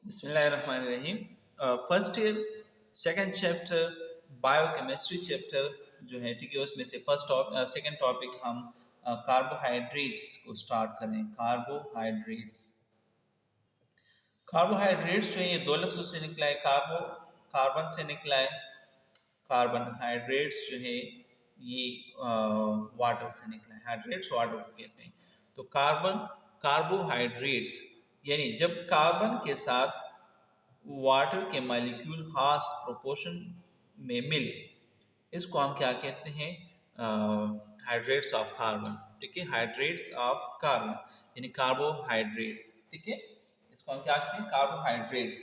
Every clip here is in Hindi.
बिस्मिल्लाहिर्रहमानिर्रहीम। First year second chapter biochemistry chapter जो है, ठीक है, उसमें से सेकंड टॉपिक हम कार्बोहाइड्रेट्स को स्टार्ट करें। कार्बोहाइड्रेट्स जो है ये दो लफ्ज़ों से निकला है। कार्बन से निकला है। कार्बन हाइड्रेट्स जो है ये वाटर से निकला है। हाइड्रेट्स वाटर को कहते हैं। तो कार्बोहाइड्रेट्स यानी जब कार्बन के साथ वाटर के मॉलिक्यूल खास प्रोपोर्शन में मिले, इसको हम क्या कहते हैं? Hydrates of carbon. ठीक है, हाइड्रेट्स ऑफ कार्बन यानी कार्बोहाइड्रेट्स। ठीक है, इसको हम क्या कहते हैं? कार्बोहाइड्रेट्स।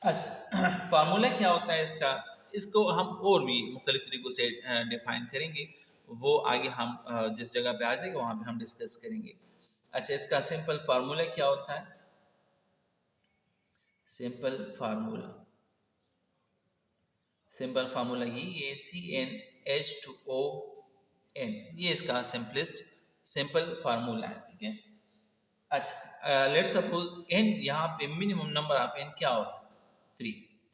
अच्छा, फार्मूला क्या होता है इसका? इसको हम और भी मुख्तलिफ तरीक़ों से डिफाइन करेंगे। वो आगे हम जिस जगह पे आ जाएंगे वहाँ पे हम डिस्कस करेंगे। अच्छा, इसका सिंपल फार्मूला क्या होता है? सिंपल फार्मूला ये CnH2ON, ये इसका सिंपल फार्मूला है। ठीक है। अच्छा, लेट सपोज n, यहाँ पे मिनिमम नंबर ऑफ n क्या होता है?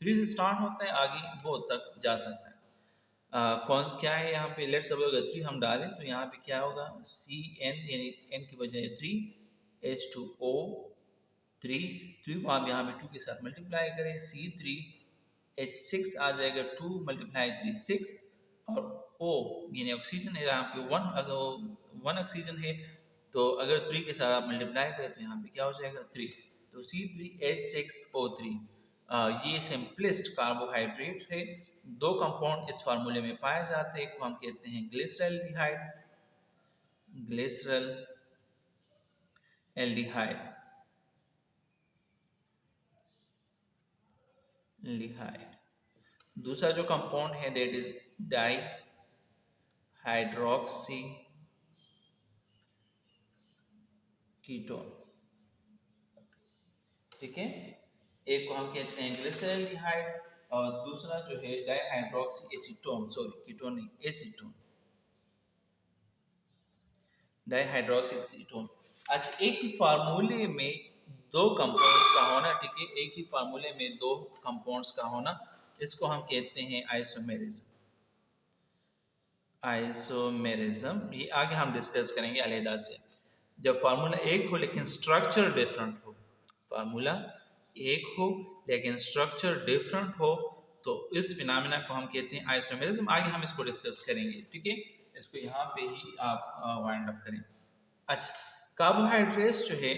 3 से स्टार्ट होता है, आगे बहुत तक जा सकता है। कौन क्या है यहाँ पे? लेट सपोज अगर 3 हम डालें तो यहाँ पे क्या होगा? Cn यानी n की बजाय 3, H2O 3 को आप यहाँ पे 2 के साथ मल्टीप्लाई करें, C3H6 आ जाएगा। 2 मल्टीप्लाई 3 6, और O यानी ऑक्सीजन है यहाँ पे 1। अगर 1 ऑक्सीजन है तो अगर 3 के साथ आप मल्टीप्लाई करें तो यहाँ पे क्या हो जाएगा? 3। तो C3H6O3 ये सिंपलेस्ट कार्बोहाइड्रेट है। 2 कंपाउंड इस फार्मूले में पाए जाते हैं। एक को हम कहते हैं ग्लिसरल एल्डिहाइड। दूसरा जो कंपाउंड है that is di hydroxy ketone. ठीक है, एक को हम कहते हैं ग्लिसरल्डिहाइड और दूसरा जो है डाईहाइड्रोक्सी एसीटोन, सॉरी कीटोन नहीं, एसीटोन, डाईहाइड्रोक्सी एसीटोन। अच्छा, एक ही फार्मूले में 2 कंपाउंड्स का होना, ठीक है, एक ही फार्मूले में 2 कंपाउंड्स का होना, इसको हम कहते हैं आइसोमेरिज्म। ये आगे हम डिस्कस करेंगे अलहदा से। जब फार्मूला एक हो लेकिन स्ट्रक्चर डिफरेंट हो, फार्मूला एक हो लेकिन स्ट्रक्चर डिफरेंट हो, तो इस फिनोमेना को हम कहते हैं आइसोमेरिज्म। आगे हम इसको डिस्कस करेंगे। ठीक है, इसको यहाँ पे ही आप वाइंड अप करें। अच्छा, कार्बोहाइड्रेट्स जो है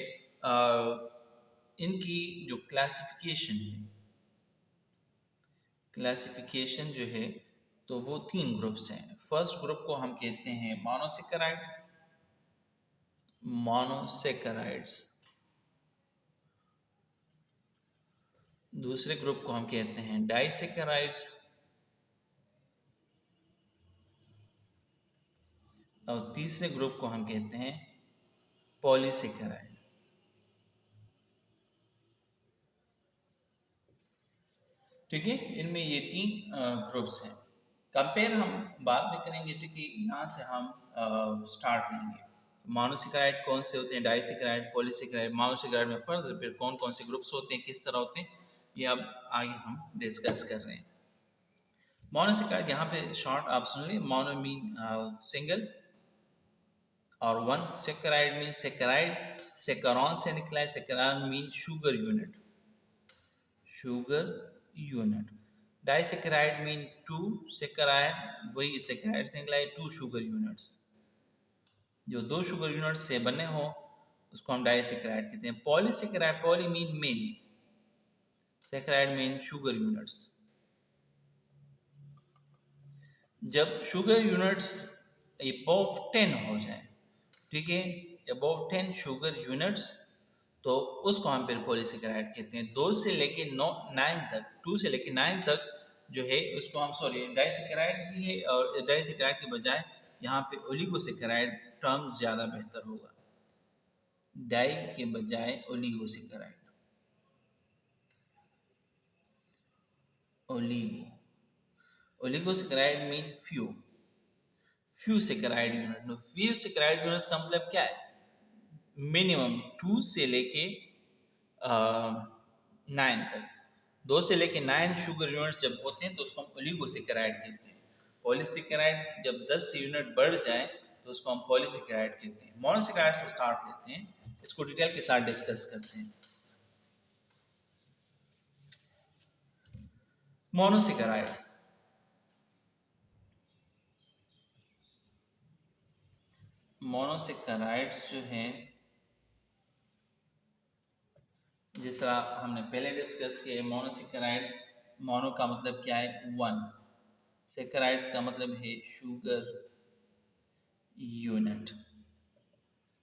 इनकी जो क्लासिफिकेशन जो है, तो वो 3 ग्रुप्स हैं। फर्स्ट ग्रुप को हम कहते हैं मोनोसेकेराइड्स। दूसरे ग्रुप को हम कहते हैं डाइसेकेराइड्स, और तीसरे ग्रुप को हम कहते हैं पॉलीसेकेराइड। ठीक है, इनमें ये 3 ग्रुप्स हैं। कंपेयर हम बाद में करेंगे। ठीक है, यहाँ से हम स्टार्ट लेंगे। मोनोसेकेराइड कौन से होते हैं, डाइसेकेराइड, पॉलीसेकेराइड, मोनोसेकेराइड में फर्दर फिर कौन कौन से ग्रुप्स होते हैं, किस तरह होते हैं, ये अब आगे हम डिस्कस कर रहे हैं। मोनोसेकेराइड यहाँ पे शॉर्ट आप सुन लें। मोनो मीन सिंगल और 1 सेकेराइड मीन सेकेराइड, सेकेरॉन से निकला है। Saccharon mean sugar unit. Disaccharide mean 2 saccharide, वही सेकेराइड से निकला है 2 शुगर यूनिट्स। जो 2 शुगर यूनिट्स से बने हो उसको हम डाइसेकेराइड कहते हैं। Polysaccharide, poly mean many, saccharide mean sugar units. जब शुगर यूनिट्स अबव 10 हो जाए, ठीक है, अबव 10 शुगर यूनिट्स, तो उसको हम फिर पॉलीसेकेराइड कहते हैं। 2 से लेके 9 तक, 2 से लेके 9 तक जो है उसको हम, सॉरी, डाइसेकेराइड भी है, और डाइसेकेराइड के बजाय यहाँ पे ओलिगोसेकेराइड टर्म ज़्यादा बेहतर होगा। डाई के बजाय oligosaccharide, oligosaccharide mean few saccharide unit. Few saccharide units का मतलब क्या है? मिनिमम 2 से लेके 9 तक। 2 से लेके 9 शुगर यूनिट्स जब होते हैं तो उसको हम ओलिगोसेकेराइड कहते हैं। पॉलीसेकेराइड जब 10 यूनिट बढ़ जाए तो उसको हम पॉलीसेकेराइड कहते हैं। मोनोसेकेराइड से स्टार्ट लेते हैं, इसको डिटेल के साथ डिस्कस करते हैं। मोनोसेकेराइड मोनोसेकेराइड्स जो हैं, जिस तरह हमने पहले डिस्कस किया, मोनोसेकेराइड, मोनो का मतलब क्या है? 1। सेकेराइड्स का मतलब है शुगर यूनिट।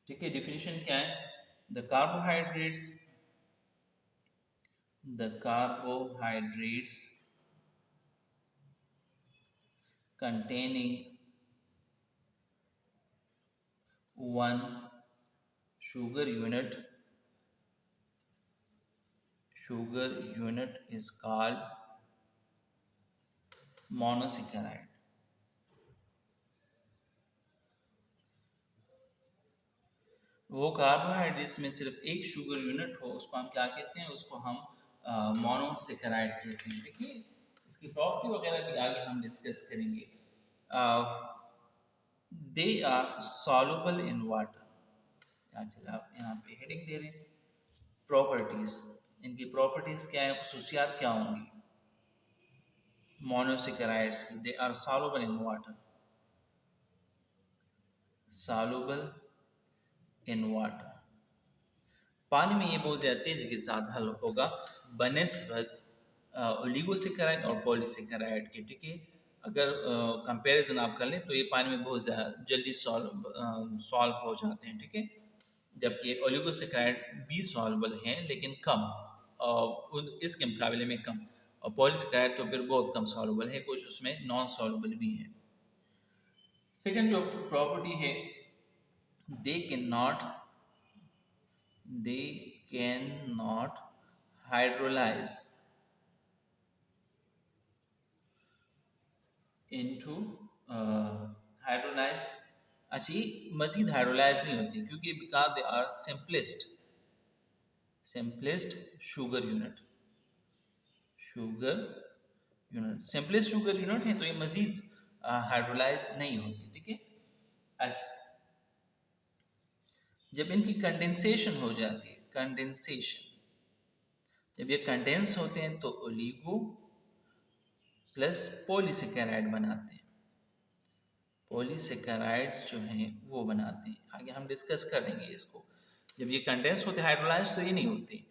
ठीक है, डिफिनीशन क्या है? The carbohydrates containing one sugar unit is called monosaccharide. वो कार्बोहाइड्रेट्स में सिर्फ एक शुगर यूनिट हो उसको हम क्या कहते हैं? उसको हम मोनोसेकेराइड कहते हैं। ठीक है, इसकी प्रॉपर्टी वगैरह भी आगे हम डिस्कस करेंगे। They are soluble in water. अच्छा, आप यहाँ पे हेडिंग दे रहे हैं, प्रॉपर्टीज। इनकी प्रॉपर्टीज क्या है, खसूसियात क्या होंगी मोनोसेकेराइड्स की? They are soluble in water, soluble in water, पानी में ये बहुत ज़्यादा तेजी के साथ हल होगा बनिस्बत ओलिगोसेकेराइड और पॉलीसेकेराइड के। ठीक है, अगर कंपैरिजन आप कर लें तो ये पानी में बहुत ज़्यादा जल्दी सॉल्व हो जाते हैं। ठीक है, जबकि ओलिगोसेकेराइड भी सॉल्वेबल हैं लेकिन कम, इसके मुकाबले में कम, और पॉलीसेकेराइड तो फिर बहुत कम सॉल्वेबल है, कुछ उसमें नॉन सॉल्वेबल भी है। सेकेंड जो प्रॉपर्टी है, they can not hydrolyse into hydrolyse. अच्छी मजीद हाइड्रोलाइज नहीं होती क्योंकि because they are simplest simplest sugar unit है, तो ये मजीद हाइड्रोलाइज नहीं होती। ठीक है, अच्छा, जब इनकी कंडेंसेशन हो जाती है, जब ये कंडेंस होते हैं तो ओलिगो प्लस पॉलीसेकेराइड बनाते हैं, पॉलीसेकेराइड्स जो हैं वो बनाते हैं। आगे हम डिस्कस करेंगे इसको। जब ये कंडेंस होते हैं हाइड्रोलाइज तो ये नहीं होते।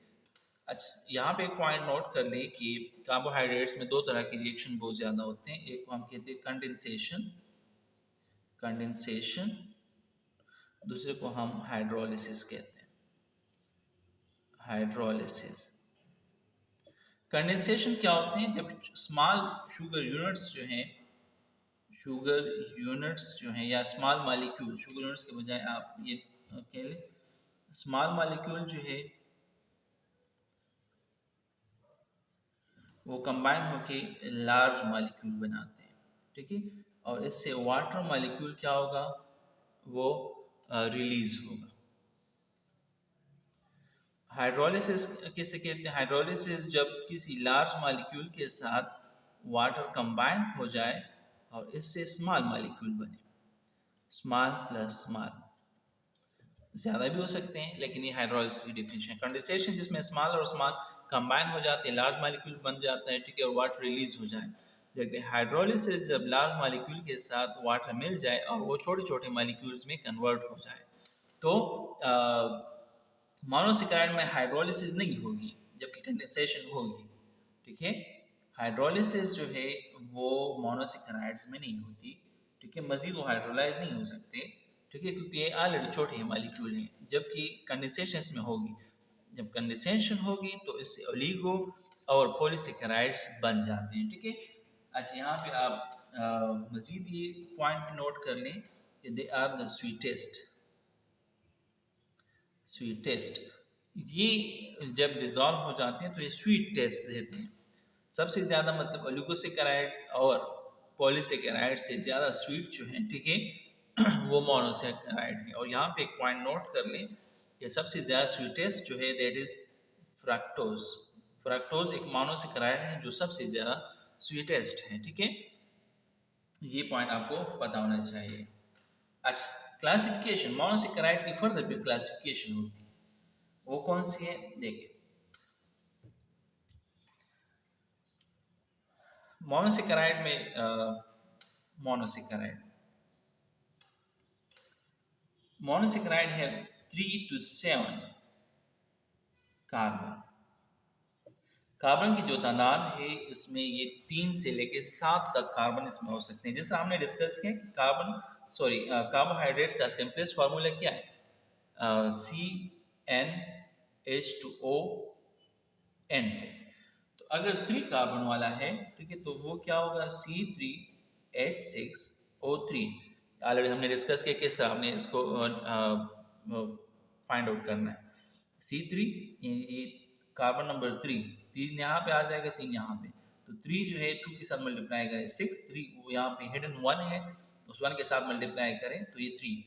अच्छा, यहाँ पे एक पॉइंट नोट कर लें कि कार्बोहाइड्रेट्स में दो तरह के रिएक्शन बहुत ज़्यादा होते हैं। एक को हम कहते हैं कंडेंसेशन, दूसरे को हम हाइड्रोलिसिस कहते हैं। कंडेंसेशन क्या होते हैं? जब स्मॉल शुगर यूनिट्स जो हैं या स्मॉल मॉलिक्यूल, शुगर यूनिट्स के बजाय आप ये कह लें स्मॉल मॉलिक्यूल जो है वो कंबाइन होके लार्ज मॉलिक्यूल बनाते हैं। ठीक है, और इससे वाटर मॉलिक्यूल क्या होगा? वो रिलीज होगा। हाइड्रोलिसिस किसे कहते हैं? हाइड्रोलिसिस जब किसी लार्ज मॉलिक्यूल के साथ वाटर कंबाइन हो जाए और इससे स्मॉल मॉलिक्यूल बने, स्मॉल प्लस स्मॉल, ज़्यादा भी हो सकते हैं लेकिन ये हाइड्रोलिसिस की डिफिनेशन। कंडेंसेशन जिसमें स्मॉल और स्मॉल कंबाइन हो जाते हैं, लार्ज मॉलिक्यूल बन जाता है। ठीक है, और वाटर रिलीज हो जाए। जबकि हाइड्रोलिसिस जब लार्ज मॉलिक्यूल के साथ वाटर मिल जाए और वो छोटे छोटे मॉलिक्यूल्स में कन्वर्ट हो जाए। तो मोनोसेकेराइड में हाइड्रोलिसिस नहीं होगी जबकि कंडेंसेशन होगी। ठीक है, हाइड्रोलिसिस जो है वो मोनोसेकेराइड्स में नहीं होती। ठीक है, मजीद वो हाइड्रोलाइज नहीं हो सकते। ठीक है, क्योंकि ये ऑलरेडी छोटे मॉलिक्यूल हैं, जबकि कंडेंसेशन इसमें होगी। जब कंडेंसेशन होगी तो इससे ओलिगो और पॉलीसेकेराइड्स बन जाते हैं। ठीक है, अच्छा, यहाँ पे आप मजीद ये पॉइंट भी नोट कर लें कि दे आर द स्वीटेस्ट। ये जब डिज़ोल्व हो जाते हैं तो ये स्वीट टेस्ट देते हैं। सबसे ज़्यादा मतलब ओलिगोसेकेराइड्स और पॉलीसेकेराइड्स से ज़्यादा स्वीट जो हैं, ठीक है, वो मोनोसेकेराइड है। और यहाँ पे एक पॉइंट नोट कर लें कि सबसे ज़्यादा स्वीटेस्ट जो है दैट इज़ फ्रक्टोज। फ्रक्टोज एक मोनोसेकेराइड है जो सबसे ज़्यादा स्वीटेस्ट है, ठीक है। ये पॉइंट आपको पता होना चाहिए। अच्छा, क्लासिफिकेशन मोनोसेकेराइड की फर्दर भी क्लासिफिकेशन होती है, वो कौन सी है देखिए। मोनोसेकेराइड में मोनोसेकेराइड मोनोसेकेराइड है 3 to 7 कार्बन। कार्बन की जो तादाद है इसमें ये 3 से लेके 7 तक कार्बन इसमें हो सकते हैं। जैसे हमने डिस्कस किया कार्बोहाइड्रेट्स का सिंपलेस्ट फार्मूला क्या है, CnH2O है। तो अगर 3 कार्बन वाला है, ठीक है, तो वो क्या होगा, C3H6O3। ऑलरेडी हमने डिस्कस किया किस तरह हमने इसको फाइंड आउट करना है। C3 ये कार्बन नंबर 3 यहाँ पे आ जाएगा, 3 यहाँ पे, तो 3 जो है 2 के साथ मल्टीप्लाई करें, 6 3 वो यहाँ पे हिडन 1 है, उस 1 के साथ मल्टीप्लाई करें तो ये 3।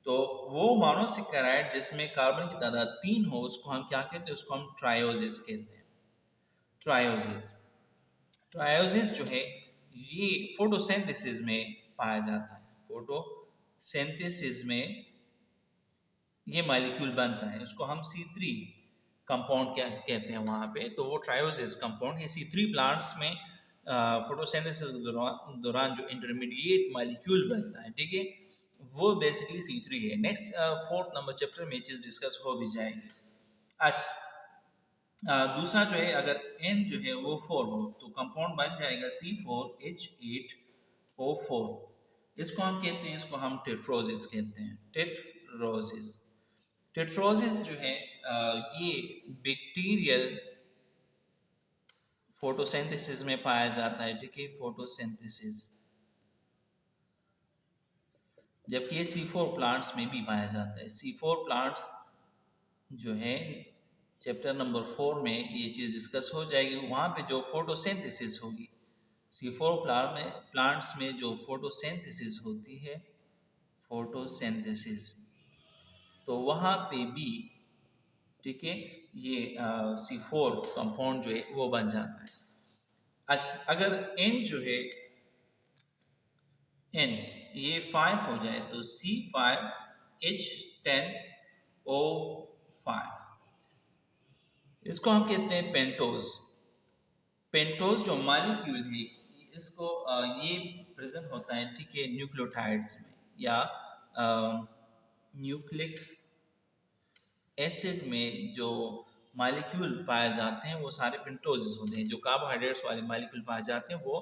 तो वो मोनोसेकेराइड जिसमें कार्बन की तादाद 3 हो उसको हम क्या कहते हैं, उसको हम ट्रायोसिस कहते हैं। ट्रायोसिस ट्रायोसिस जो है ये फोटोसिंथेसिस में पाया जाता है। फोटोसिंथेसिस में ये मॉलिक्यूल बनता है, उसको हम C3 कंपाउंड क्या कहते हैं वहाँ पे, तो वो ट्रायोसिस कंपाउंड है। C3 प्लांट्स में फोटोसिंथेसिस के दौरान जो इंटरमीडिएट मॉलिक्यूल बनता है, ठीक है, वो बेसिकली C3 है। नेक्स्ट 4th नंबर चैप्टर में चीज़ डिस्कस हो भी जाएगी। अच्छा, दूसरा जो है अगर N जो है वो 4 हो तो कंपाउंड बन जाएगा C4H8O4। इसको हम कहते हैं, इसको हम टेट्रोसिस कहते हैं, टेट्रोसिस। टेट्रोसिस जो है ये बैक्टीरियल फोटोसिंथेसिस में पाया जाता है, ठीक है, फोटोसिंथेसिस। जबकि ये C4 प्लांट्स में भी पाया जाता है। C4 प्लांट्स जो है चैप्टर नंबर 4 में ये चीज़ डिस्कस हो जाएगी, वहाँ पे जो फोटोसिंथेसिस होगी C4 प्लांट्स में जो फोटोसिंथेसिस होती है, फोटोसिंथेसिस, तो वहाँ पे भी, ठीक है, ये C4 कंपाउंड जो है वो बन जाता है। अच्छा, अगर N जो है N ये 5 हो जाए तो C5H10O5, इसको हम कहते हैं पेंटोज। पेंटोज जो मॉलिक्यूल है इसको ये प्रेजेंट होता है, ठीक है, न्यूक्लियोटाइड्स में या न्यूक्लिक एसिड में जो मॉलिक्यूल पाए जाते हैं वो सारे पेंटोजेस होते हैं। जो कार्बोहाइड्रेट्स वाले मॉलिक्यूल पाए जाते हैं वो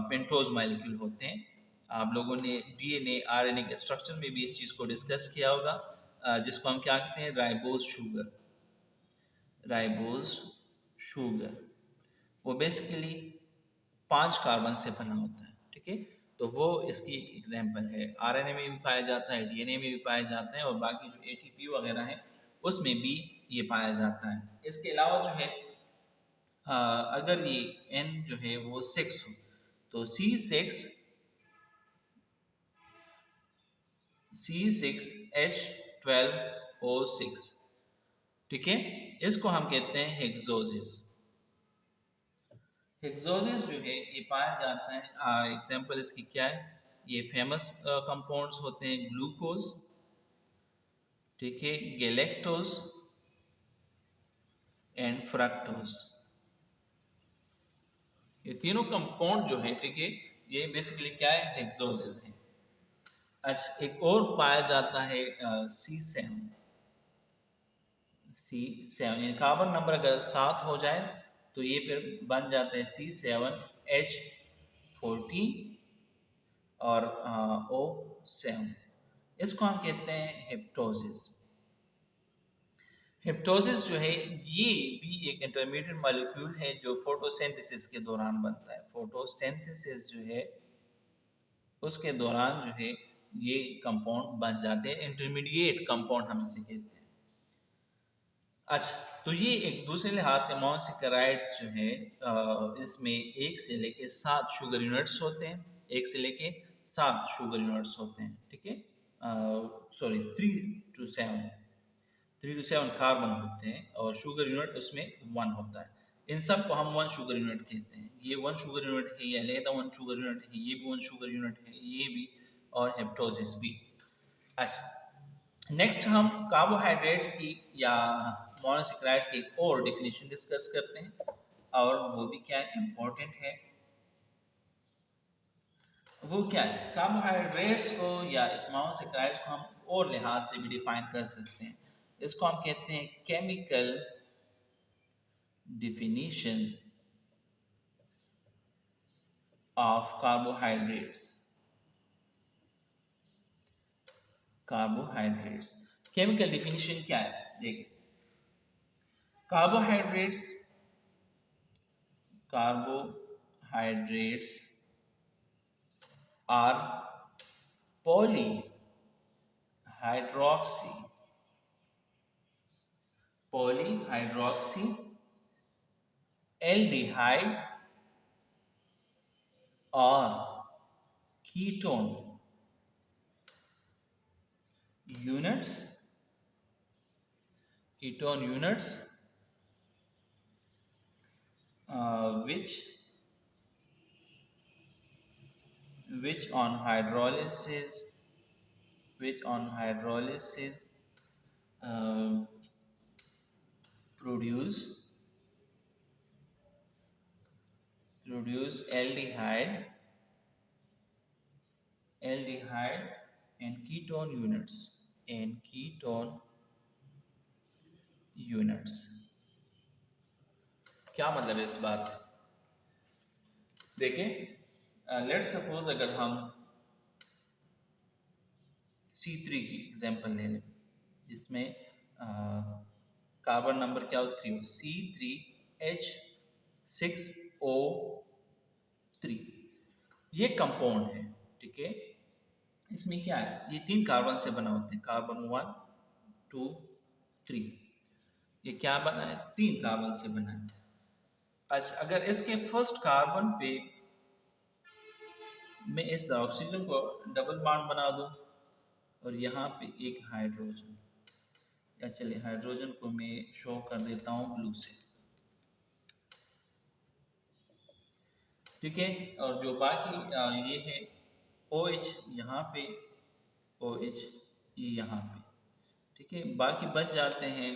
पेंटोज मॉलिक्यूल होते हैं। आप लोगों ने डीएनए आरएनए के स्ट्रक्चर में भी इस चीज़ को डिस्कस किया होगा, जिसको हम क्या कहते हैं, राइबोज शुगर। राइबोज शुगर वो बेसिकली 5 कार्बन से बना होता है, ठीक है, तो वो इसकी एग्जाम्पल है। आरएनए में भी पाया जाता है, डीएनए में भी पाया जाता है, और बाकी जो एटीपी वगैरह है उसमें भी ये पाया जाता है। इसके अलावा जो है अगर ये N जो है वो 6 हो तो C6H12O6, ठीक है, इसको हम कहते हैं हेक्सोसिस। हेक्सोसिस जो है ये पाया जाता है, एग्जांपल इसकी क्या है, ये फेमस कंपाउंड्स होते हैं, ग्लूकोज, ठीक है, गैलेक्टोज एंड फ्रक्टोज। ये तीनों कंपाउंड जो है, ठीक है, ये बेसिकली क्या है, हेक्सोसिस है। अच्छा, एक और पाया जाता है C7। कार्बन नंबर अगर 7 हो जाए तो ये फिर बन जाता है C7H14 और O7। इसको हम कहते हैं हिप्टोसिस। हिप्टोसिस जो है ये भी एक इंटरमीडिएट मॉलिक्यूल है जो फोटोसिंथेसिस के दौरान बनता है। फोटोसिंथेसिस जो है उसके दौरान जो है ये कंपाउंड बन जाते हैं, इंटरमीडिएट कंपाउंड हम इसे कहते हैं। अच्छा, तो ये एक दूसरे लिहाज से मोनोसेकेराइड्स जो है इसमें 1 से लेके 7 शुगर यूनिट्स होते हैं, 1 से लेके 7 शुगर यूनिट्स होते हैं, ठीक है, सॉरी 3 to 7, 3 to 7 कार्बन होते हैं और शुगर यूनिट उसमें 1 होता है। इन सब को हम 1 शुगर यूनिट कहते हैं। ये 1 शुगर यूनिट है, ये अलहदा 1 शुगर यूनिट है, ये भी 1 शुगर यूनिट है, ये भी, और हेप्टोसिस भी। अच्छा, नेक्स्ट हम कार्बोहाइड्रेट्स की या मोनोसेकेराइड की एक और डेफिनेशन डिस्कस करते हैं, और वो भी क्या इम्पोर्टेंट है। वो क्या है, कार्बोहाइड्रेट्स को या इस मोनोसेकेराइड्स को हम और लिहाज से भी डिफाइन कर सकते हैं। इसको हम कहते हैं chemical definition of carbohydrates। Chemical definition क्या है, देखिए, carbohydrates are polyhydroxy aldehyde or ketone units which on hydrolysis produce aldehyde and ketone units। क्या मतलब है इस बात का? देखें, लेट्स सपोज अगर हम C3 की एग्जांपल ले लें, जिसमें कार्बन नंबर क्या हो, 3 हो, C3H6O3, ये कंपाउंड है, ठीक है। इसमें क्या है, ये 3 कार्बन से बना होते हैं, कार्बन 1 2 3, ये क्या बना है, 3 कार्बन से बना है। अच्छा, अगर इसके फर्स्ट कार्बन पे मैं इस ऑक्सीजन को डबल बॉन्ड बना दूं और यहाँ पे एक हाइड्रोजन, या चलिए हाइड्रोजन को मैं शो कर देता हूँ ब्लू से, ठीक है। और जो बाकी ये है OH यहाँ पे, OH ये यहाँ पे, ठीक है। बाकी बच जाते हैं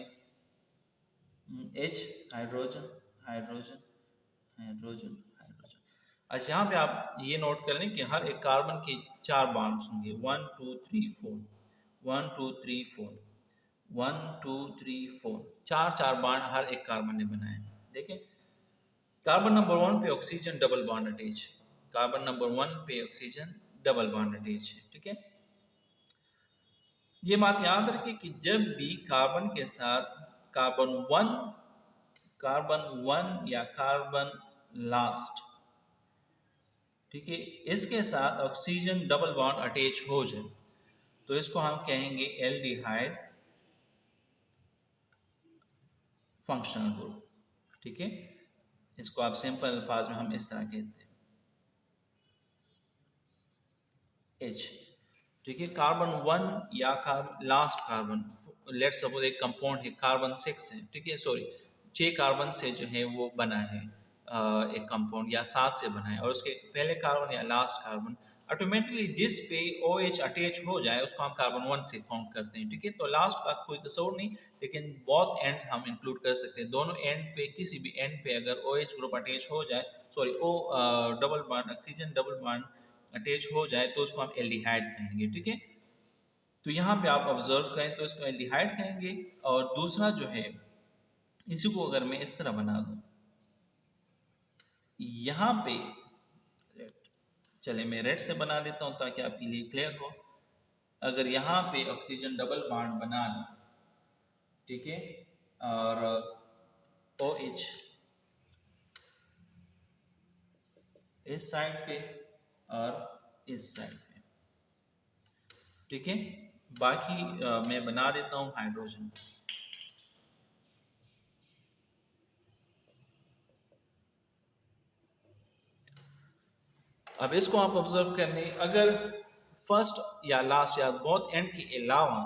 H, hydrogen hydrogen hydrogen hydrogen. अच्छा, यहाँ पे आप ये नोट कर लें कि हर एक कार्बन के 4 बॉन्ड्स होंगे, 1 2 3 4 1 2 3 4 1 2 3 4, 4 बॉन्ड हर एक कार्बन ने बनाए। देखें, कार्बन नंबर 1 पे ऑक्सीजन डबल बॉन्ड अटैच है, कार्बन नंबर 1 पे ऑक्सीजन डबल बॉन्ड अटैच है, ठीक है। ये बात याद रखिए कि जब भी कार्बन के साथ कार्बन 1 या कार्बन लास्ट, ठीक है, इसके साथ ऑक्सीजन डबल बॉन्ड अटैच हो जाए तो इसको हम कहेंगे एल्डिहाइड फंक्शनल ग्रुप, ठीक है। इसको आप सिंपल अल्फाज में हम इस तरह कहते हैं H, ठीक है। कार्बन 1 या लास्ट कार्बन, लेट्स सपोज एक कंपाउंड है कार्बन 6 है, ठीक है, सॉरी 6 कार्बन से जो है वो बना है एक कंपाउंड, या 7 से बना है, और उसके पहले कार्बन या लास्ट कार्बन ऑटोमेटिकली जिस पे OH अटैच हो जाए उसको हम कार्बन 1 से काउंट करते हैं, ठीक है। तो लास्ट का कोई तस्वर नहीं, लेकिन बहुत एंड हम इंक्लूड कर सकते हैं। दोनों एंड पे, किसी भी एंड पे अगर OH ग्रुप अटैच हो जाए, sorry O double bond, oxygen double bond attach हो जाए तो उसको हम एल्डिहाइड कहेंगे, ठीक है। तो यहाँ पे आप ऑब्जर्व करें तो इसको एल्डिहाइड कहेंगे। और दूसरा जो है, इसी को अगर मैं इस तरह बना दूं, यहाँ पे चले मैं रेड से बना देता हूँ ताकि आपके लिए क्लियर हो। अगर यहाँ पे ऑक्सीजन डबल बॉन्ड बना दें, ठीक है, और OH इस साइड पे और इस साइड पे, ठीक है। बाकी मैं बना देता हूँ हाइड्रोजन। अब इसको आप ऑब्जर्व करने, अगर फर्स्ट या लास्ट या बहुत एंड के अलावा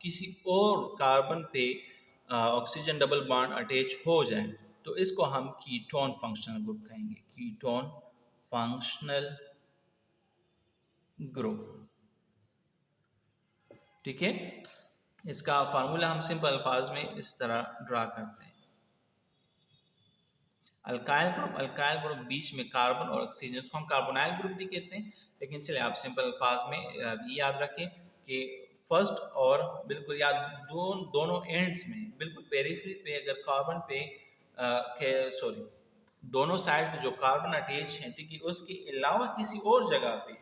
किसी और कार्बन पे ऑक्सीजन डबल बॉन्ड अटैच हो जाए तो इसको हम कीटोन फंक्शनल ग्रुप कहेंगे, कीटोन फंक्शनल ग्रुप। ठीक है, इसका फार्मूला हम सिंपल अल्फाज में इस तरह ड्रा करते हैं। अल्काइल ग्रुप बीच में कार्बन और ऑक्सीजन, उसको हम कार्बोनाइल ग्रुप भी कहते हैं, लेकिन चलिए आप सिंपल अल्फाज में ये याद रखें कि फर्स्ट और बिल्कुल याद दोनों एंड्स में बिल्कुल पेरिफेरी पे अगर कार्बन पे सॉरी दोनों साइड पे जो कार्बन अटैच है, ठीक है, उसके अलावा किसी और जगह पे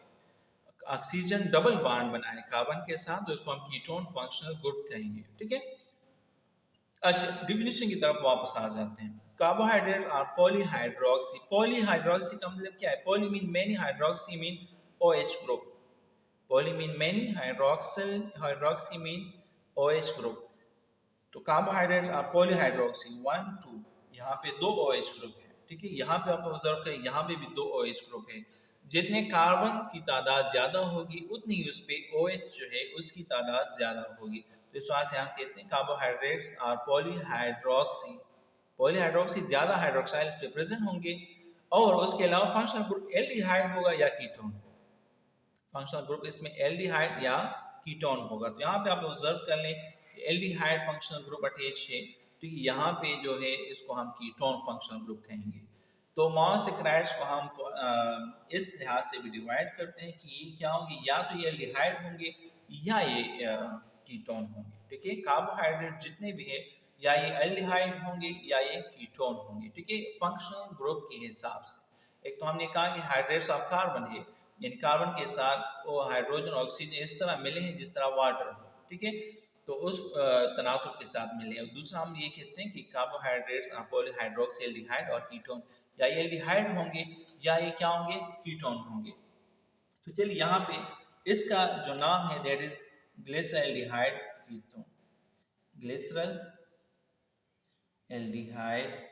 ऑक्सीजन डबल बॉन्ड बनाए कार्बन के साथ, तो उसको हम कीटोन फंक्शनल ग्रुप कहेंगे। ठीक है, अच्छा डिफिनेशन की तरफ वापस आ जाते हैं। Carbohydrate are polyhydroxy. पॉलीहाइड्रोक्सी का मतलब क्या है? Poly mean many, hydroxy mean OH group. Poly mean many, hydroxy mean OH group. तो कार्बोहाइड्रेट आर पॉलीहाइड्रोक्सी 1 2, यहाँ पे 2 OH ग्रुप है। ठीक है, यहाँ पे आप ऑब्जर्व करें, यहाँ पे भी 2 OH ग्रुप है। जितने कार्बन की तादाद ज्यादा होगी उतनी उस पे OH जो है उसकी तादाद ज्यादा होगी। तो इस वजह से हम कहते हैं कार्बोहाइड्रेट्स आर पॉलीहाइड्रोक्सी। पॉलीहाइड्रोक्सी ज्यादा हाइड्रोक्साइल्स पे प्रेजेंट होंगे, और उसके अलावा फंक्शनल ग्रुप एल्डिहाइड होगा या कीटोन। फंक्शनल ग्रुप इसमें एल्डिहाइड या कीटोन होगा। तो यहाँ पे आप ऑब्जर्व कर लें, एल्डिहाइड फंक्शनल ग्रुप अटैच है, ठीक है, यहाँ पे जो है इसको हम कीटोन फंक्शनल ग्रुप कहेंगे। तो मोनोसैकेराइड्स को हम इस लिहाज से भी डिवाइड करते हैं कि ये क्या होंगे, या तो ये एल्डिहाइड होंगे या ये कीटोन होंगे। ठीक है, कार्बोहाइड्रेट जितने भी है या ये एल्डिहाइड होंगे या ये कीटोन होंगे। ठीक है, फंक्शनल ग्रुप के हिसाब से। एक तो हमने कहा कि हाइड्रेट्स ऑफ कार्बन है, यानी कार्बन के साथ वो हाइड्रोजन ऑक्सीजन इस तरह मिले हैं जिस तरह वाटर हो। ठीक है, तो उस तनासुब के साथ मिले। और दूसरा हम ये कहते हैं कि कार्बोहाइड्रेट्स आर पॉलीहाइड्रोक्सी एल्डिहाइड और कीटोन, या ये एल्डिहाइड होंगे या ये क्या होंगे, कीटोन होंगे। तो चलिए यहाँ पे इसका जो नाम है that is glyceraldehyde ketone, glycerol aldehyde,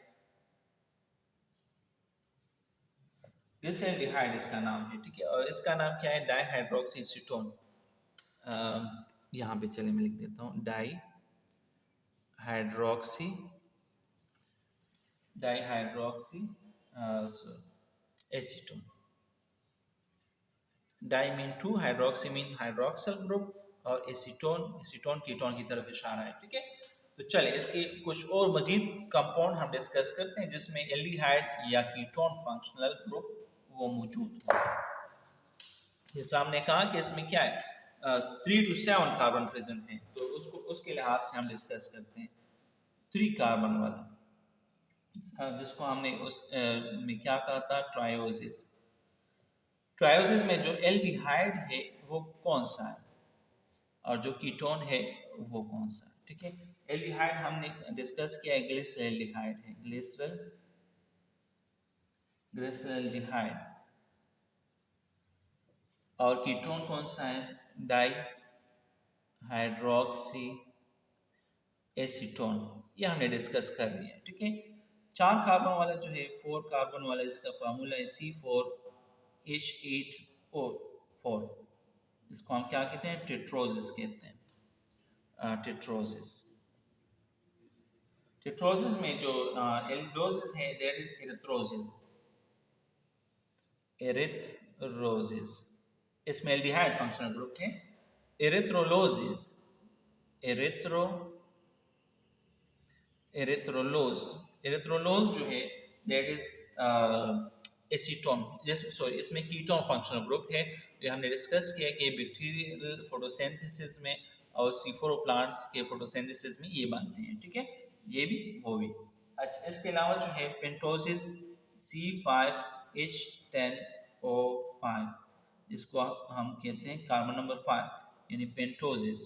glyceraldehyde इसका नाम है। ठीक है, और इसका नाम क्या है, डाईहाइड्रोक्सी एसीटोन। यहाँ पे चले मैं लिख देता हूँ, dihydroxy acetone. Di mean 2, hydroxy mean hydroxyl group, और एसीटोन कीटोन की तरफ इशारा है। ठीक है, तो चले इसके कुछ और मजीद कंपाउंड हम डिस्कस करते हैं जिसमें एल्डिहाइड या कीटोन फंक्शनल ग्रुप वो मौजूद हो। जैसा हमने कहा कि इसमें क्या है, 3 to 7 कार्बन प्रेजेंट हैं, तो उसके लिहाज से हम डिस्कस करते हैं 3 कार्बन वाला, जिसको हमने उस में क्या कहा था, ट्रायोसिस। ट्रायोसिस में जो एल्डिहाइड है वो कौन सा है, और जो कीटोन है वो कौन सा है। ठीक है, एल्डिहाइड हमने डिस्कस किया है, ग्लिसरल्डिहाइड है, ग्लिसरल्डिहाइड। और कीटोन कौन सा है, डाई हाइड्रोक्सी एसीटोन, ये हमने डिस्कस कर लिया। ठीक है, 4 कार्बन वाला जो है, 4 कार्बन वाला, इसका फार्मूला है C4H8O4। इसको हम क्या कहते हैं, टेट्रोसिस कहते हैं, टेट्रोसिस। टेट्रोसिस में जो एल्डोसिस है दैट इज एरिथ्रोसिस, एरिथ्रोसिस। इसमें एल्डिहाइड फंक्शनल ग्रुप है। एरिथ्रोलोसिस, एरिथ्रोलोज जो है दैट इज एसीटोन, सॉरी इसमें कीटोन फंक्शनल ग्रुप है। जो हमने डिस्कस किया कि बैक्टीरियल फोटोसिंथेसिस में और C4 प्लांट्स के फोटोसिंथेसिस में ये बनते हैं। ठीक है, ये भी वो भी। अच्छा, इसके अलावा जो है पेंटोसिस C5H10O5, जिसको हम कहते हैं कार्बन नंबर 5, यानी पेंटोसिस।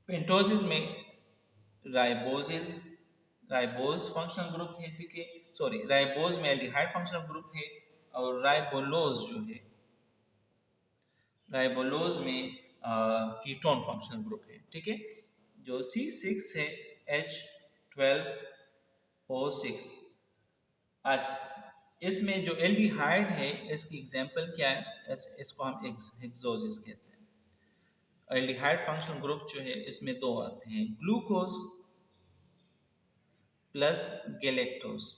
पेंटोसिस में राइबोज फंक्शनल ग्रुप है। ठीक है, सॉरी राइबोज में एल्डिहाइड फंक्शनल ग्रुप है, और राइबोलोज जो है, राइबोलोज में कीटोन फंक्शनल ग्रुप है। ठीक है, जो C6 है H12O6। आज इसमें जो एल्डिहाइड है इसकी एग्जांपल क्या है, इसको हम हेक्सोजेस कहते हैं। एल्डिहाइड फंक्शनल ग्रुप जो है इसमें दो आते हैं, ग्लूकोज प्लस गैलेक्टोज।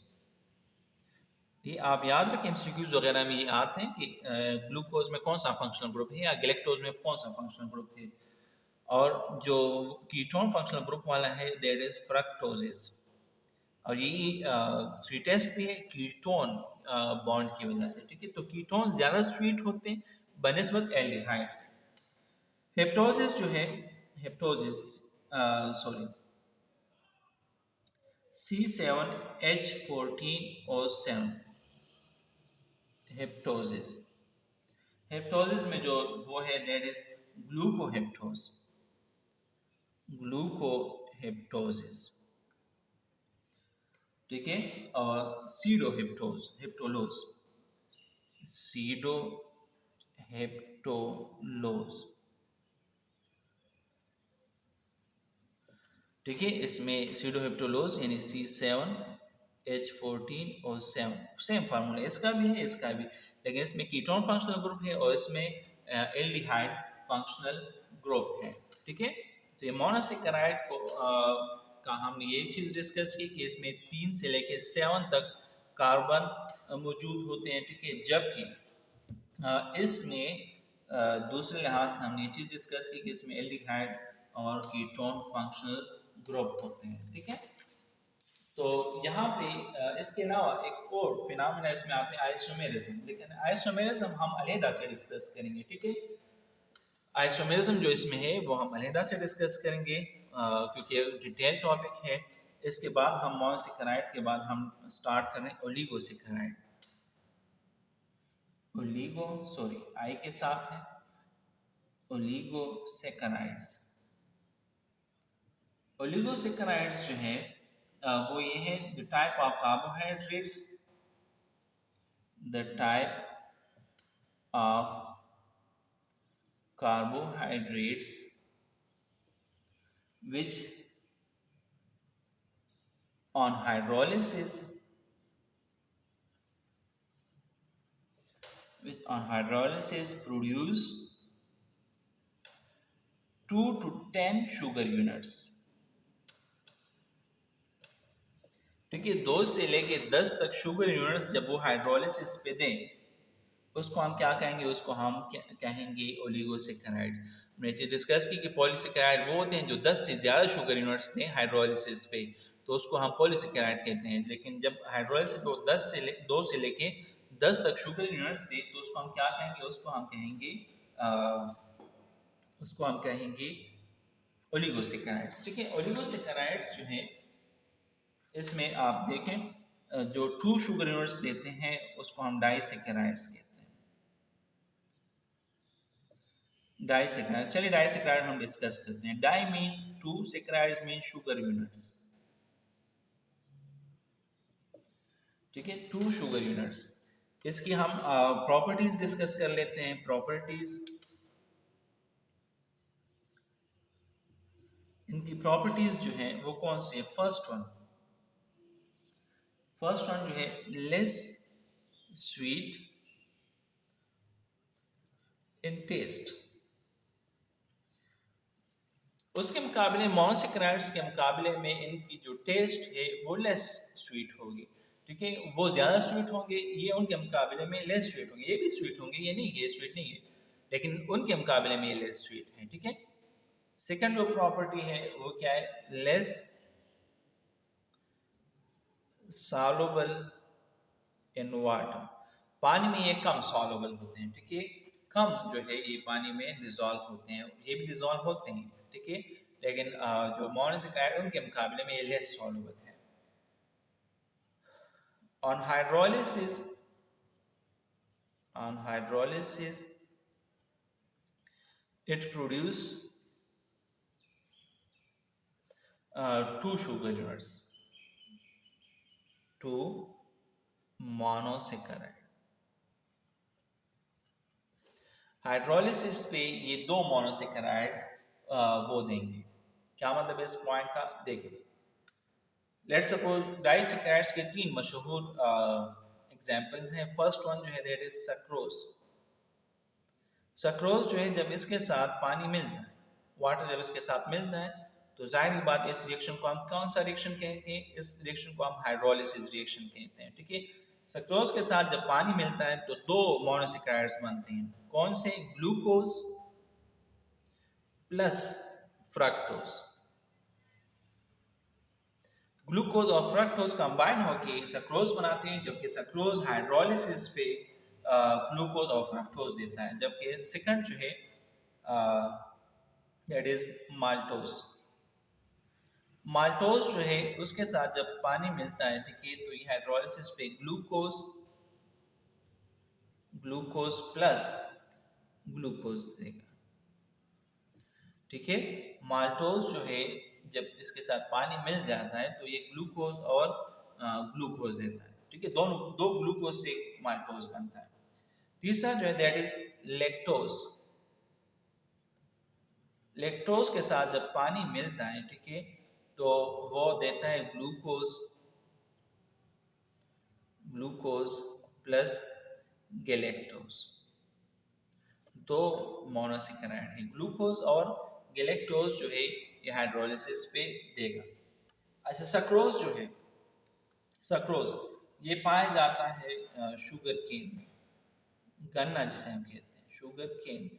ये आप याद रखें, एमसीक्यूज वगैरह में ये आते हैं कि ग्लूकोज में कौन सा फंक्शनल ग्रुप है या गैलेक्टोज में कौन सा फंक्शनल ग्रुप है। और जो कीटोन फंक्शनल ग्रुप वाला है दैट इज फ्रक्टोजेस। और ये स्वीटेस्ट भी है कीटोन बॉन्ड की वजह से, ठीक है। तो कीटोन ज़्यादा स्वीट होते हैं बनिस्बत एल्डिहाइड। हेप्टोसिस जो है, हेप्टोसिस सॉरी C7H14O7 हेप्टोसिस। हेप्टोसिस में जो वो है दैट इज ग्लूकोहेप्टोस, ग्लूकोहेप्टोसिस, ठीक है। और सीडोहेप्टोस, हेप्टोलोस, सीडोहेप्टोलोस, ठीक है। इसमें सीडोहेप्टोलोस यानी C7H14O7 सेम फार्मूला इसका भी है इसका भी, लेकिन इसमें कीटोन फंक्शनल ग्रुप है और इसमें एल्डिहाइड फंक्शनल ग्रुप है, ठीक है। तो ये मोनोसेकेराइड को का हमने ये चीज़ डिस्कस की कि इसमें 3 से लेकर 7 तक कार्बन मौजूद होते हैं, ठीक है। जबकि इसमें दूसरे लिहाज से हमने ये चीज़ डिस्कस की कि इसमें एल्डिहाइड और कीटोन फंक्शनल ग्रुप होते हैं, ठीक है। तो यहाँ पे इसके अलावा एक और फिनोमेना इसमें आते हैं आइसोमेरिज्म, लेकिन आइसोमेरिज्म हम अलहदा से डिस्कस करेंगे, ठीक है। आइसोमेरिज्म जो इसमें है वो हम अलहदा से डिस्कस करेंगे क्योंकि डिटेल टॉपिक है। इसके बाद हम मोनोसेकेराइड के बाद हम स्टार्ट करें ओलिगोसेकेराइड। ओलिगो सॉरी आई के साथ है ओलिगोसेकेराइड्स। ओलिगोसेकेराइड्स जो है वो ये है the type of carbohydrates, the type of carbohydrates which on hydrolysis produce 2 to 10 sugar units, ठीक है। 2 से लेके 10 तक शुगर यूनिट्स जब वो हाइड्रोलिसिस पे दें उसको हम क्या कहेंगे, उसको हम कहेंगे ओलिगोसेकेराइड। हमने इसे डिस्कस की कि पॉलीसेकेराइड वो होते हैं जो 10 से ज़्यादा शुगर यूनिट्स दें हाइड्रोलिसिस पे, तो उसको हम पॉलीसेकेराइड कहते हैं। लेकिन जब हाइड्रोलिसिस वो 2 से लेके 10 तक शुगर यूनिट्स दें तो उसको हम क्या कहेंगे, उसको हम कहेंगे ओलिगोसेकेराइड्स, ठीक है। ओलिगोसेकेराइड्स जो हैं इसमें आप देखें जो 2 शुगर यूनिट्स देते हैं उसको हम डाइसेकेराइड्स कहते हैं, डाइसेकेराइड। चलिए डाइसेकेराइड हम डिस्कस करते हैं। Di mean 2, saccharides mean sugar units, ठीक है। 2 शुगर यूनिट्स। इसकी हम प्रॉपर्टीज डिस्कस कर लेते हैं। प्रॉपर्टीज, इनकी प्रॉपर्टीज जो है वो कौन सी है। फर्स्ट वन जो है लेस स्वीट इन टेस्ट। उसके मुकाबले मोनोसेकेराइड्स के मुकाबले में इनकी जो टेस्ट है वो लेस स्वीट होगी, ठीक है। वो ज़्यादा स्वीट होंगे, ये उनके मुकाबले में लेस स्वीट होंगे। ये भी स्वीट होंगे, ये नहीं ये स्वीट नहीं है, लेकिन उनके मुकाबले में ये लेस स्वीट है, ठीक है। सेकंड जो प्रॉपर्टी है वो क्या है, लेस सॉल्युबल इन वाटर। पानी में ये कम सॉल्युबल होते हैं, ठीक है। कम जो है ये पानी में डिजॉल्व होते हैं, ये भी डिजॉल्व होते हैं, ठीक है। लेकिन जो मोनोसेकेराइड उनके मुकाबले में ये लेस सॉल्युबल है। On hydrolysis, on hydrolysis, it produce 2 sugar units, 2 monosaccharide। Hydrolysis पे ये 2 मोनोसेकेराइड्स वो देंगे। क्या मतलब इस पॉइंट का, देखिए लेट्स सपोज डाइसेकेराइड्स के 3 मशहूर एग्जांपल्स हैं। फर्स्ट वन जो है दैट इज सक्रोज। सक्रोज जो है जब इसके साथ पानी मिलता है, वाटर जब इसके साथ मिलता है, तो जाहिर बात इस रिएक्शन को हम कौन सा रिएक्शन कहते हैं? इस रिएक्शन को हम हाइड्रोलिसिस रिएक्शन कहते हैं। ठीक है, सक्रोज के साथ जब पानी मिलता है तो दो मोनोसैकेराइड्स बनते हैं। कौन से? Glucose plus fructose. ग्लूकोज और फ्रक्टोज कंबाइन होकर सक्रोज बनाते हैं, जबकि सक्रोज हाइड्रोलिसिस पे ग्लूकोज और फ्रक्टोज देता है। जबकि सेकंड जो है दैट इज माल्टोज। माल्टोज जो है उसके साथ जब पानी मिलता है, ठीक है, तो ये हाइड्रोलिसिस पे ग्लूकोज प्लस ग्लूकोज देगा। ठीक है, माल्टोज जो है जब इसके साथ पानी मिल जाता है तो ये ग्लूकोज और ग्लूकोज देता है। ठीक है, दोनों दो ग्लूकोज से माल्टोज बनता है। तीसरा जो है दैट इज लेक्टोज। लेक्टोज के साथ जब पानी मिलता है, ठीक है, तो वो देता है ग्लूकोज प्लस गैलेक्टोज। दो मोनोसैकेराइड है, ग्लूकोज और गैलेक्टोज जो है ये हाइड्रोलिसिस पे देगा। अच्छा, सक्रोज जो है, सक्रोज ये पाया जाता है शुगर केन में, गन्ना जिसे हम कहते हैं, शुगर केन।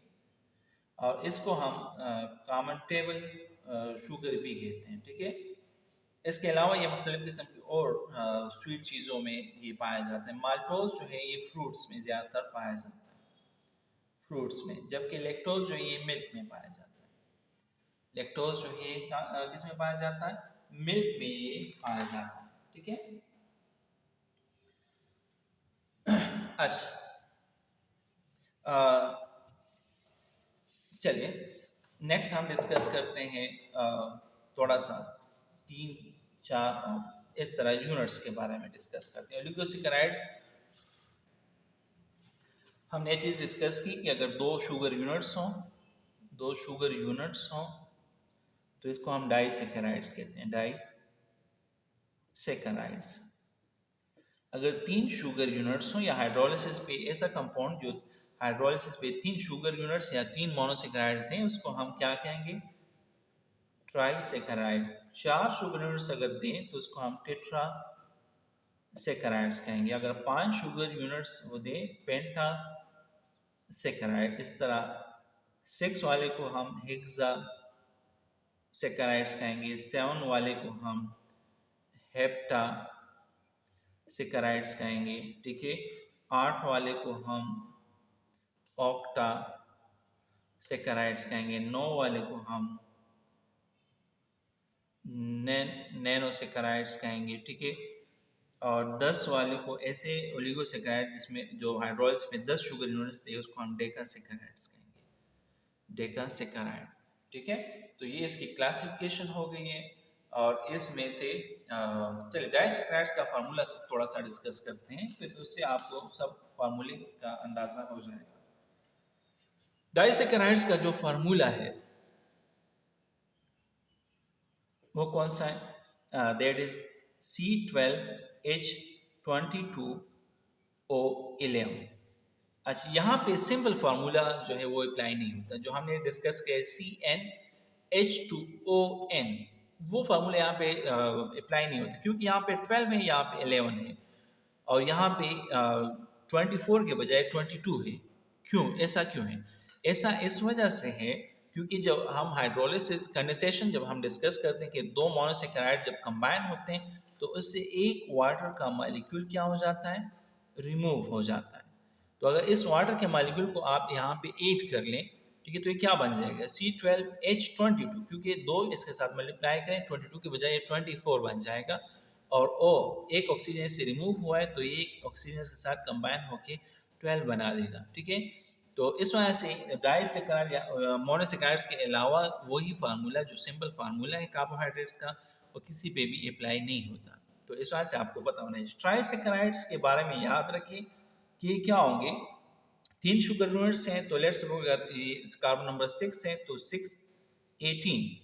और इसको हम कॉमन टेबल शुगर भी कहते हैं। ठीक है, इसके अलावा ये मुख्तलिफ किस्म की और स्वीट चीज़ों में ये पाया जाता है। माल्टोज जो है ये फ्रूट्स में ज़्यादातर पाया जाता है, फ्रूट्स में, जबकि लेक्टोज जो है ये मिल्क में पाया जाता है। लेक्टोज जो है किस में पाया जाता है? मिल्क में ये पाया जाता है। ठीक है, अच्छा, चलिए नेक्स्ट हम डिस्कस करते हैं थोड़ा सा 3, 4 और इस तरह यूनिट्स के बारे में डिस्कस करते हैं। ओलिगोसैकेराइड्स हमने ये चीज़ डिस्कस की कि अगर दो शुगर यूनिट्स हों तो इसको हम डाइसैकेराइड्स कहते हैं, डाइसैकेराइड्स। अगर 3 शुगर यूनिट्स हों या हाइड्रोलिसिस पे ऐसा कंपाउंड जो हाइड्रोलिसिस पे 3 शुगर यूनिट्स या 3 मोनोसैकेराइड्स हैं, उसको हम क्या कहेंगे? ट्राइसैकेराइड। 4 शुगर यूनिट्स अगर दें तो उसको हम टेट्रा सैकेराइड्स कहेंगे। अगर 5 शुगर यूनिट्स वो दें, पेंटा सैकेराइड। इस तरह 6 वाले को हम हेक्सा सैकेराइड्स कहेंगे, 7 वाले को हम हेप्टा सैकेराइड्स कहेंगे। ठीक है, 8 वाले को हम ऑक्टा सैकेराइड्स कहेंगे, 9 वाले को हम नैनोसैकेराइड्स कहेंगे। ठीक है, और 10 वाले को ऐसे ओलिगोसैकेराइड जिसमें जो हाइड्रोलिसिस में 10 शुगर यूनिट्स थे उसको हम डेकासैकेराइड्स कहेंगे, डेकासैकेराइड। ठीक है, तो ये इसकी क्लासिफिकेशन हो गई है। और इसमें से चलिए डाइसैकेराइड्स का फार्मूला थोड़ा सा डिस्कस करते हैं, फिर उससे आपको सब फार्मूले का अंदाजा हो जाएगा। डाइसैकेराइड्स का जो फार्मूला है वो कौन सा है? That is C12H22O11। अच्छा, यहाँ पे सिंपल फार्मूला जो है वो अप्लाई नहीं होता। जो हमने डिस्कस किया CnH2ON, वो फार्मूला यहाँ पे अप्लाई नहीं होता, क्योंकि यहाँ पे 12 है, यहाँ पे 11 है, और यहाँ पे 24 के बजाय 22 है। क्यों? ऐसा क्यों है? ऐसा इस वजह से है क्योंकि जब हम हाइड्रोलिसिस कंडेंसेशन जब हम डिस्कस करते हैं कि दो मोनोसैकेराइड जब कंबाइन होते हैं तो उससे एक वाटर का मॉलिक्यूल क्या हो जाता है? रिमूव हो जाता है। तो अगर इस वाटर के मॉलिक्यूल को आप यहाँ पे ऐड कर लें, ठीक है, तो ये क्या बन जाएगा? C12H22, क्योंकि दो इसके साथ मल्टीप्लाई करें 22 के बजाय 24 बन जाएगा। और ओ एक ऑक्सीजन से रिमूव हुआ है तो ये ऑक्सीजन के साथ कंबाइन होके 12 बना देगा। ठीक है, तो इस वजह से डाइसैकेराइड या मोनोसैकेराइड्स के अलावा वही फार्मूला जो सिंपल फार्मूला है कार्बोहाइड्रेट्स का वो किसी पे भी अप्लाई नहीं होता। तो इस वजह से आपको पता होना चाहिए। ट्राइसैकेराइड्स के बारे में याद रखिए कि क्या होंगे? 3 शुगर यूनिट्स हैं, तो लेट्स सपोज अगर ये कार्बन नंबर 6 है तो 6 18,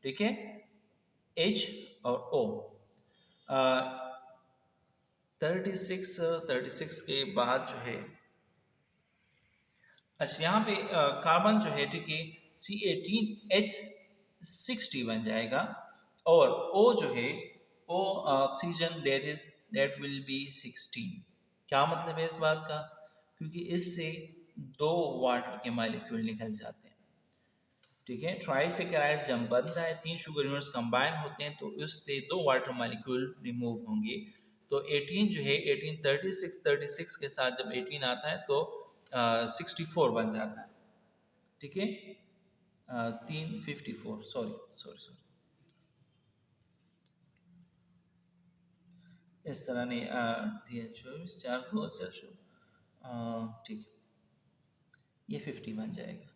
ठीक है, H और O। 36 के बाद जो है, अच्छा यहाँ पे कार्बन जो है, ठीक है, C18H60 बन जाएगा, और O जो है, O oxygen, that will be 16। क्या मतलब है इस बात का? क्योंकि इससे 2 वाटर के मॉलिक्यूल निकल जाते हैं, ठीक है। ट्राइसेकेराइड्स जब बनता है, 3 शुगर यूनिट्स कंबाइन होते हैं, तो इससे 2 वाटर मॉलिक्यूल रिमूव होंगे। तो 18 जो है, 18 36 के साथ जब 18 आता है तो 64 बन जाता है, ठीक है। 354, सॉरी सॉरी सॉरी, इस तरह नहीं, 24 4 2 ठीक है, ये 50 बन जाएगा,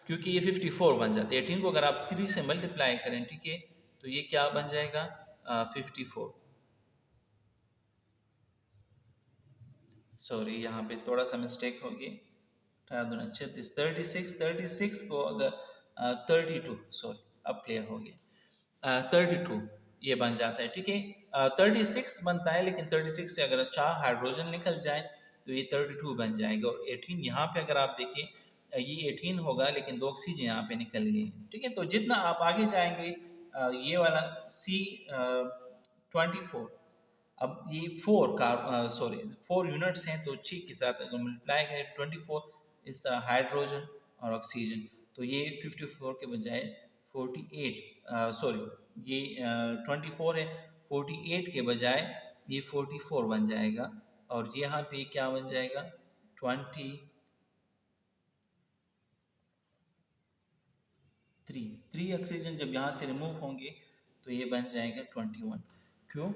क्योंकि ये 54 बन जाते हैं। 18 को अगर आप 3 से मल्टीप्लाई करें, ठीक है, तो ये क्या बन जाएगा? 54, सॉरी यहाँ पे थोड़ा सा मिस्टेक हो गई। 36 36 को अगर 32, सॉरी अब क्लियर हो गया, 32 ये बन जाता है, ठीक है। 36 बनता है, लेकिन 36 से अगर 4 हाइड्रोजन निकल जाए तो ये 32 बन जाएगा। और 18 यहाँ पे अगर आप देखें, ये 18 होगा, लेकिन 2 ऑक्सीजन यहाँ पे निकल गए, ठीक है। तो जितना आप आगे जाएंगे, ये वाला C24, अब ये 4 यूनिट्स हैं, तो 6 के साथ अगर मल्टीप्लाई करें 24, इस तरह हाइड्रोजन और ऑक्सीजन, तो ये 54 के बजाय 48, सॉरी ये 24 है, 48 के बजाय ये 44 बन जाएगा। और यहाँ पे क्या बन जाएगा? 3 ऑक्सीजन जब यहाँ से रिमूव होंगे तो ये बन जाएगा 21। क्यों?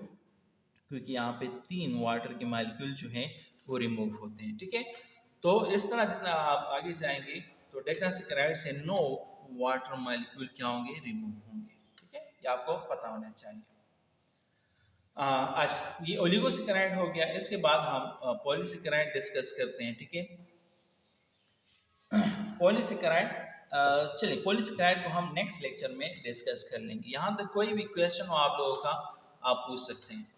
क्योंकि यहाँ पे 3 वाटर के मॉलिक्यूल जो हैं वो रिमूव होते हैं, ठीक है। तो इस तरह जितना आप आगे जाएंगे, तो डेक्सासेकेराइड से 9 वाटर मॉलिक्यूल क्या होंगे? रिमूव होंगे, ठीक है। ये आपको पता होना चाहिए। अच्छा, ये ओलिगोसेकेराइड हो गया। इसके बाद हम पॉलीसेकेराइड डिस्कस करते हैं, ठीक है। पॉलीसेकेराइड, चलिए पॉलीसेकेराइड को हम नेक्स्ट लेक्चर में डिस्कस कर लेंगे। यहाँ तक कोई भी क्वेश्चन हो आप लोगों का, आप पूछ सकते हैं।